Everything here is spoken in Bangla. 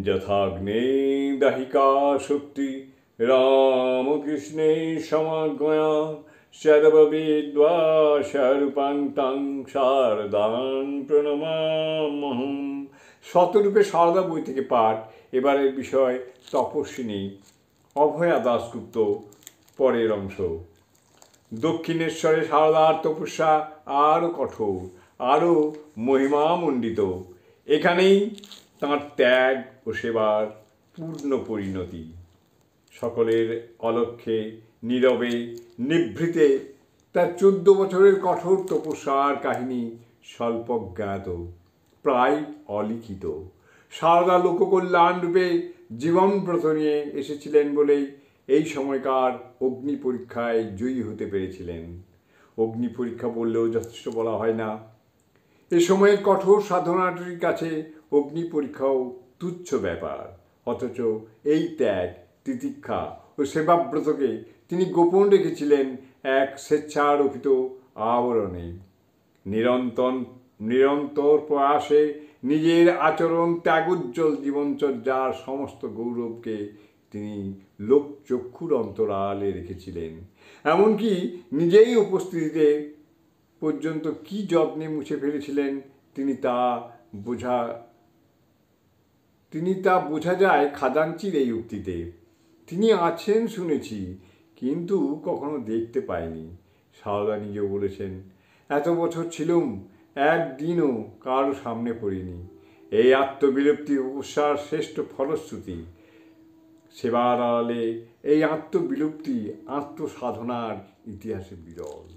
যথাগ্নে দাহিকা শক্তি রামকৃষ্ণে সমাজ্ঞয়া সর্ববিদ্বাসরূপাং তাং শারদাং প্রণমাম্যহম। শতরূপে সারদা বই থেকে পাঠ। এবারের বিষয় তপস্বিনী অভয়া দাশগুপ্ত। পরের অংশ। দক্ষিণেশ্বরে সারদার তপস্যা আরও কঠোর, আরও মহিমামণ্ডিত। এখানেই তাঁর ত্যাগ ও সেবার পূর্ণ পরিণতি। সকলের অলক্ষ্যে নীরবে নিভৃতে তার 14 বছরের কঠোর তপস্যার কাহিনী স্বল্পজ্ঞাত, প্রায় অলিখিত। সারদা লোককল্যাণ রূপে জীবনব্রত নিয়ে এসেছিলেন বলেই এই সময়কার অগ্নি পরীক্ষায় জয়ী হতে পেরেছিলেন। অগ্নি পরীক্ষা বললেও যথেষ্ট বলা হয় না। এ সময়ের কঠোর সাধনাটির কাছে অগ্নি পরীক্ষাও তুচ্ছ ব্যাপার। অথচ এই ত্যাগ, তিতিক্ষা ও সেবাব্রতকে তিনি গোপন রেখেছিলেন এক স্বেচ্ছারোপিত আবরণে। নিরন্তর প্রয়াসে নিজের আচরণ ত্যাগোজ্জ্বল জীবনচর্যার সমস্ত গৌরবকে তিনি লোকচক্ষুর অন্তরালে রেখেছিলেন। এমনকি নিজেই উপস্থিতিতে পর্যন্ত কি যত্নে মুছে ফেলেছিলেন তিনি তা বোঝা যায় খাজাঞ্চির এই উক্তিতে। তিনি আছেন শুনেছি, কিন্তু কখনো দেখতে পাইনি। সারদা নিজেও বলেছেন, এত বছর ছিলুম, একদিনও কারো সামনে পড়িনি। এই আত্মবিলুপ্তি তপস্যার শ্রেষ্ঠ ফলশ্রুতি। সেবার আড়ালে এই আত্মবিলুপ্তি আত্মসাধনার ইতিহাসে বিরল।